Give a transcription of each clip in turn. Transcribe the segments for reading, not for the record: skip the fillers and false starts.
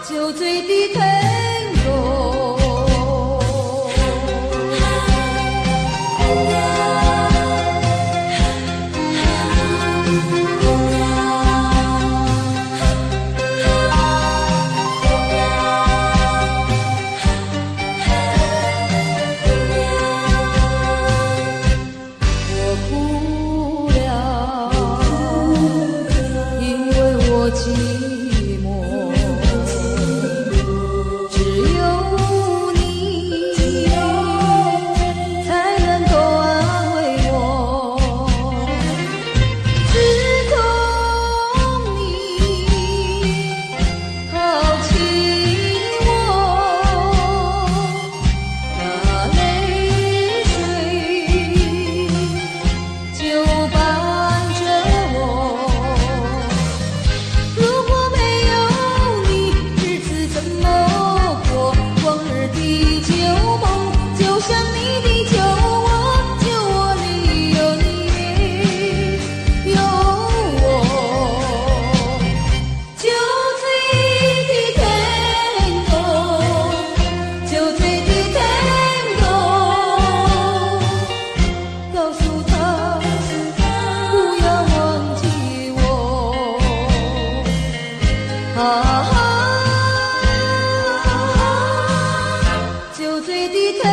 酒醉的tango，我哭了，因为我寂寞，只有你才能够安慰我，只懂你好亲我，那泪水就伴着我。如果没有你，日子怎么过？往日的旧梦，就像你的酒窝，酒窝里有你，有我。酒醉的tango，酒醉的tango，告诉他不要忘记我。酒醉的tango。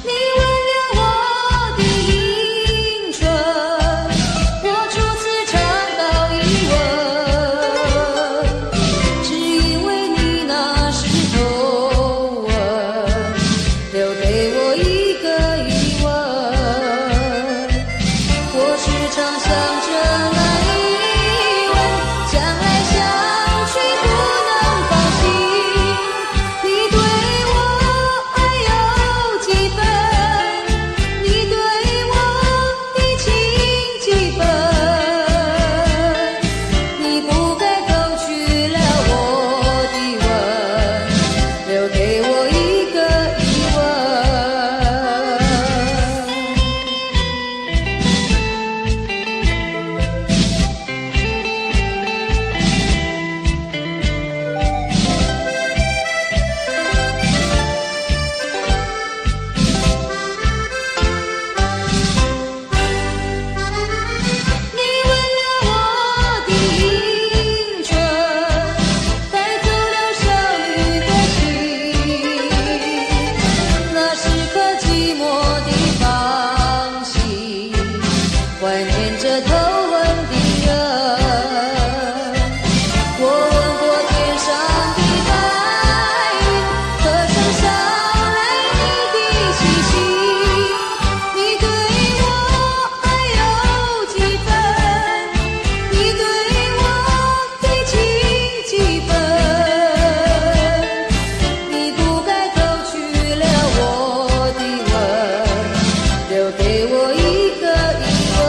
你吻了我的迎春，我初次尝到一吻，只因为你那时头吻，留给我一个疑问。我时常想着那一吻，想来想去不能放心。你对我爱有几分？你对我的情几分？你不该偷去了我的吻，留给我一个疑问。你吻了我的迎春，带走了少女的心，那是颗寂寞的芳心，怀念着头吻的人。我吻过天上的白云，歌声捎来你的气息。你对我爱有几分？你对我的情几分？你不该偷去了我的吻，留给我一个疑问。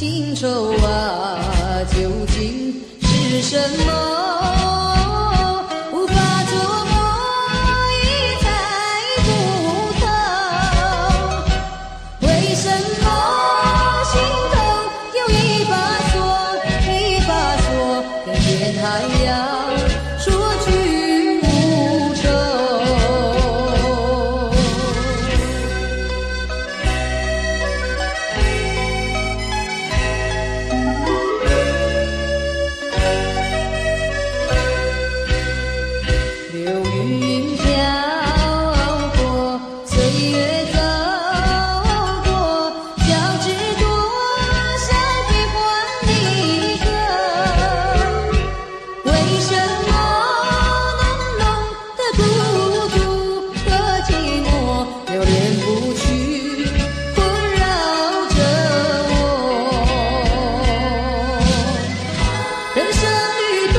情愁啊，究竟是什么？无法捉摸，一猜不透。为什么心头有一把锁，一把锁跟天还要说句无愁？流云飘过，岁月走过，交织多少悲欢离合？为什么浓浓的孤独和寂寞流连不去，困扰着我？人生旅途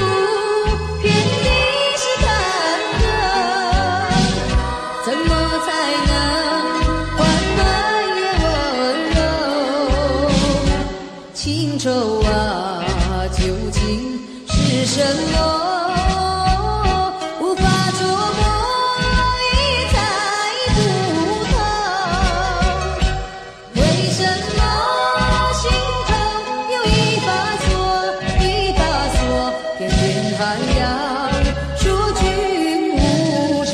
遍地是坎坷，怎么才能换暖也温柔？情愁啊，究竟是什么？无法捉摸，一猜不透。为什么心头有一把锁，一把锁偏偏还要说句无愁？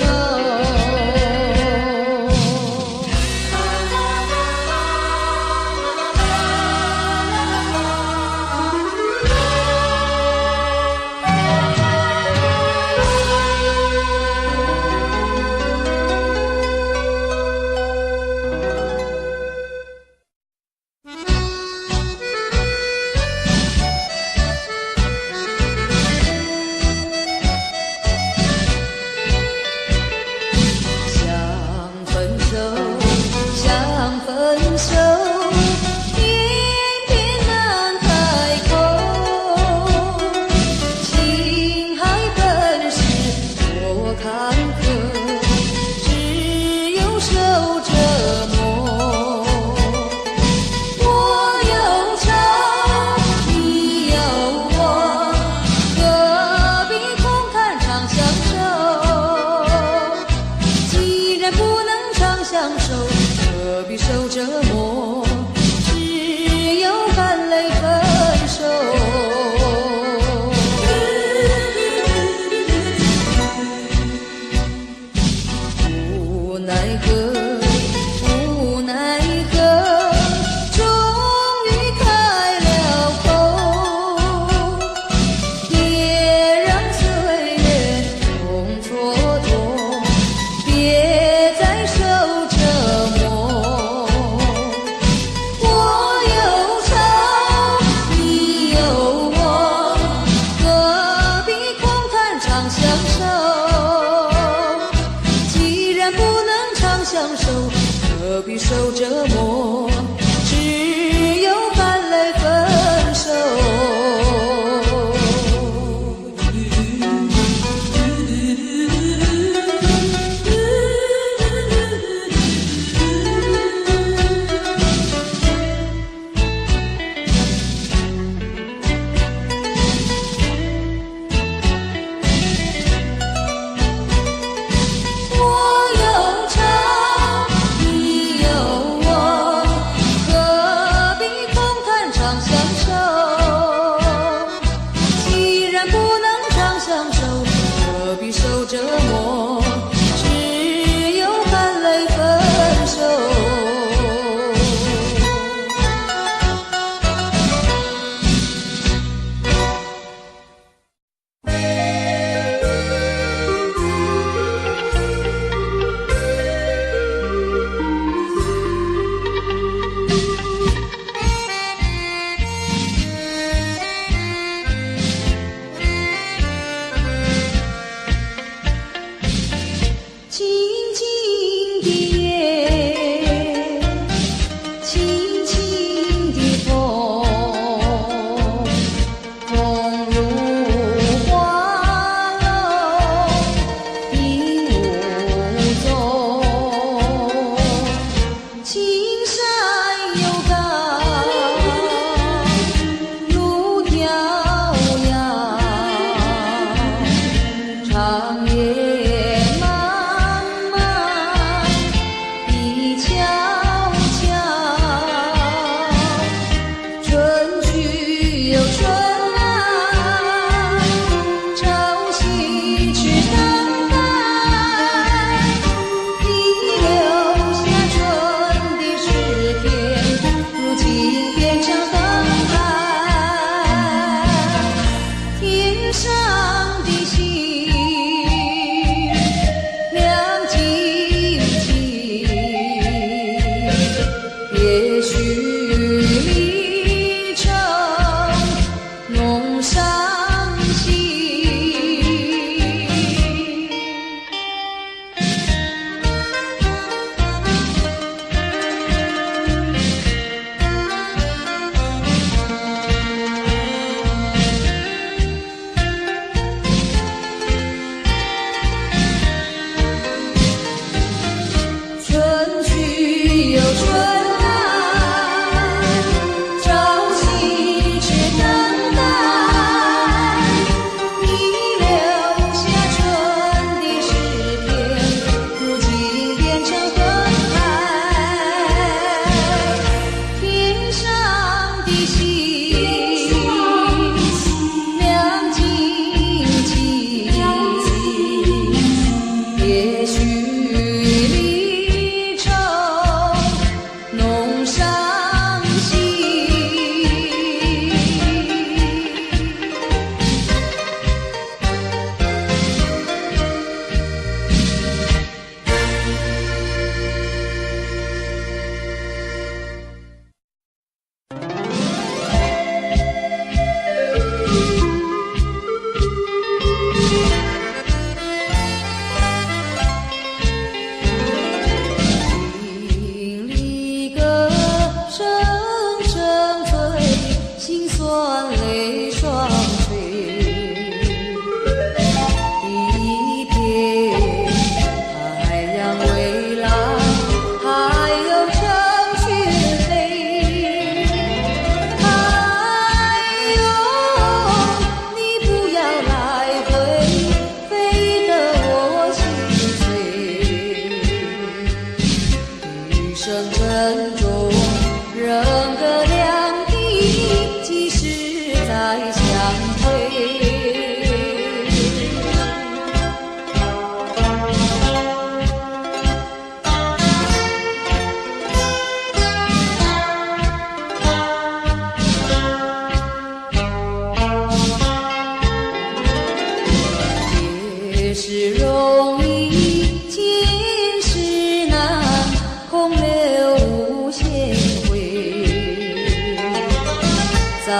早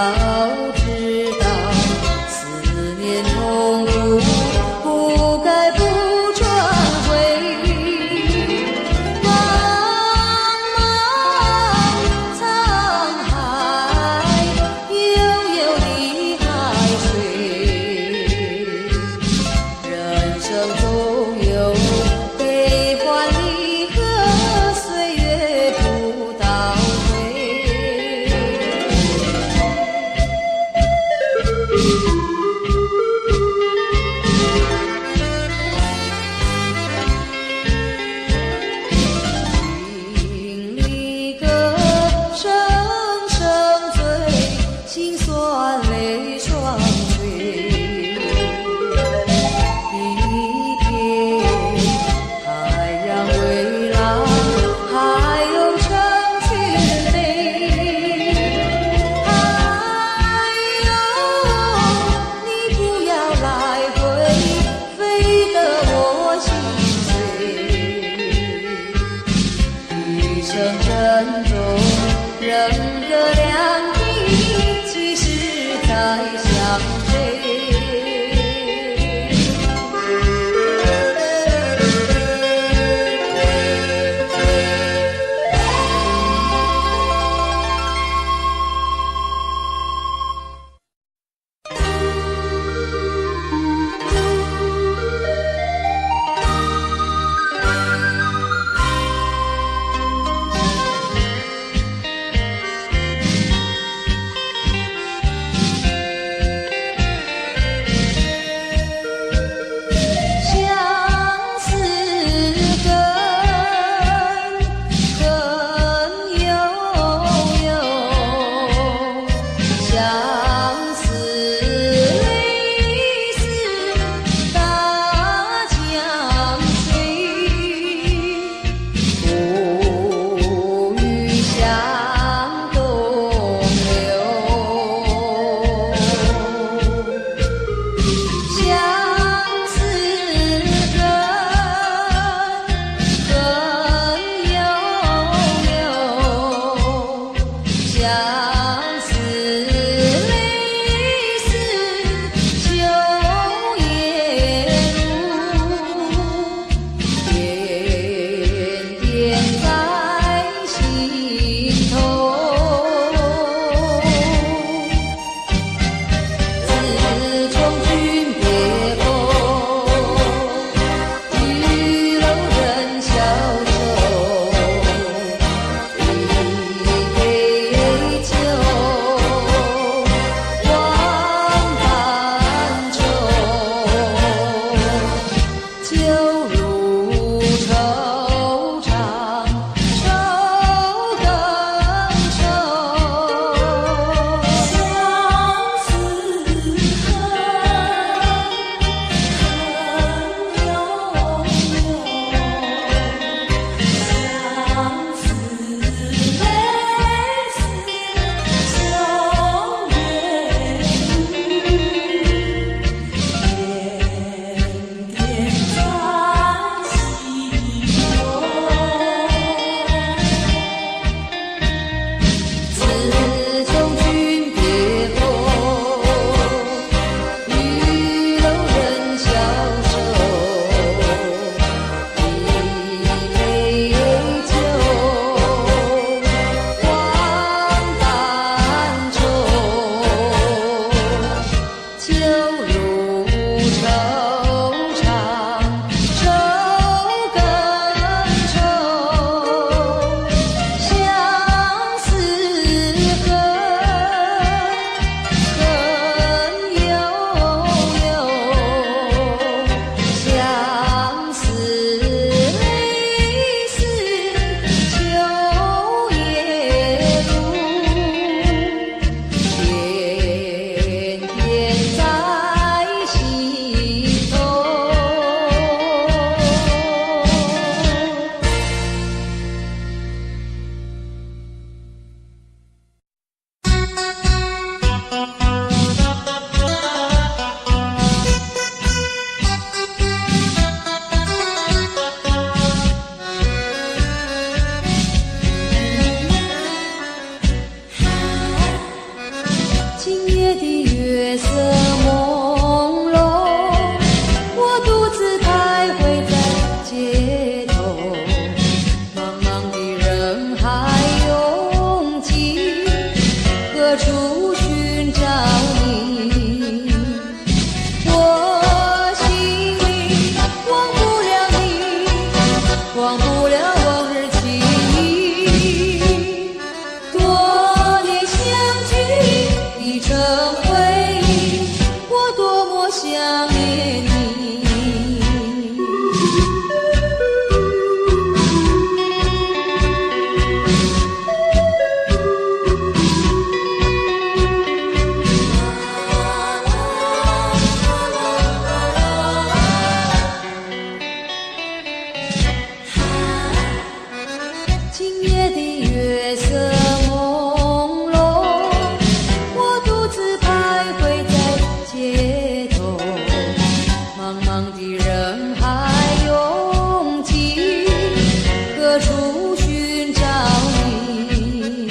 知道思念痛苦不该不转回。茫茫沧海，悠悠的海水，人生总有悲欢离合，岁月不倒退。何处寻找你？我心里忘不了你，忘不了往日情谊。多年相聚已成回忆，我多么想念你。今夜的月色朦胧，我独自徘徊在街头，茫茫的人海拥挤，何处寻找你？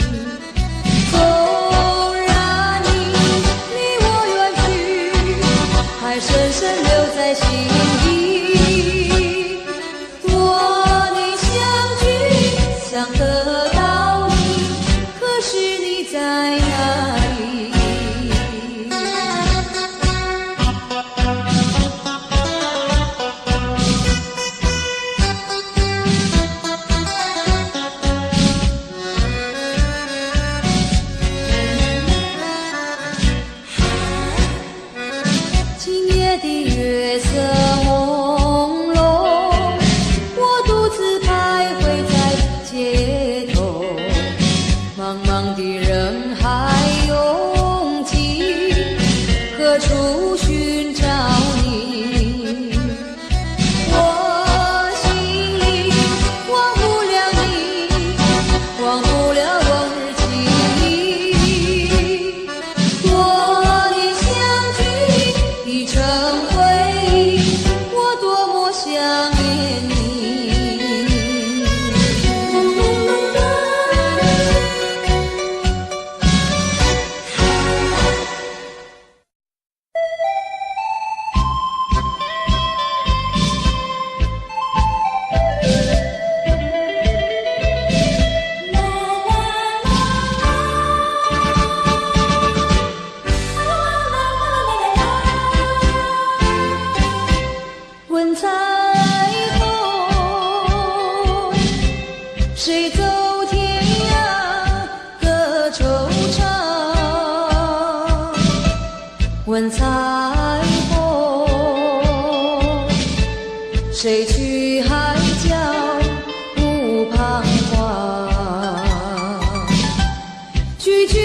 纵然你我远去，还深深留在心底。想得到你，可是你在哪里？今夜的月色朦胧，我独自徘徊在街头，茫茫的人海拥挤，何处寻找你？我心里忘不了你，忘不了往日情谊。多年相聚已成回忆，我多么想念你。问彩虹，谁走天涯各惆怅？问彩虹，谁去海角不彷徨？拒绝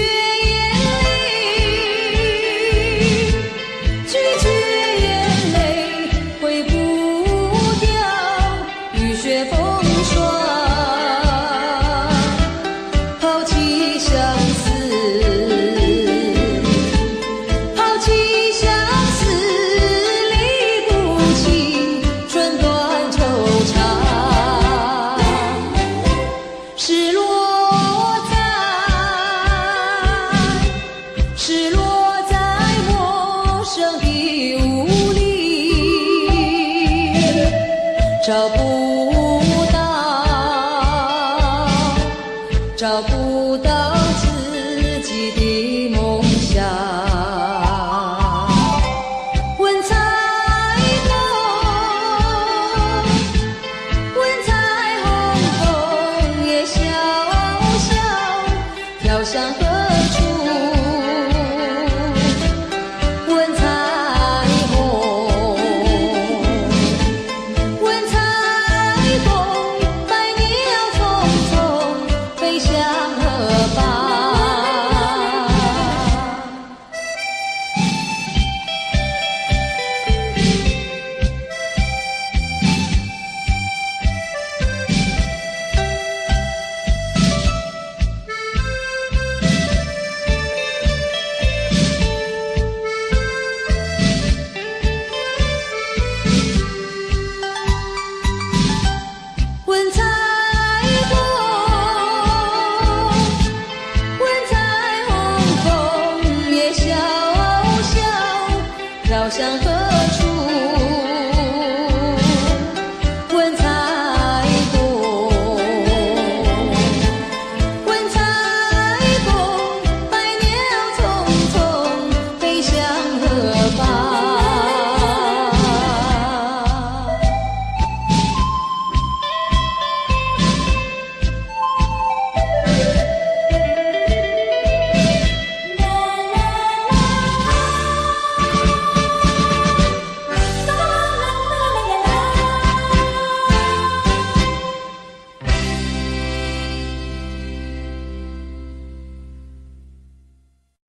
找不到自己的梦想。问彩虹，问彩虹，风也萧萧飘向何处？问彩虹，问彩虹，百鸟匆匆飞向何方？问彩虹，问彩虹，风也萧萧飘向何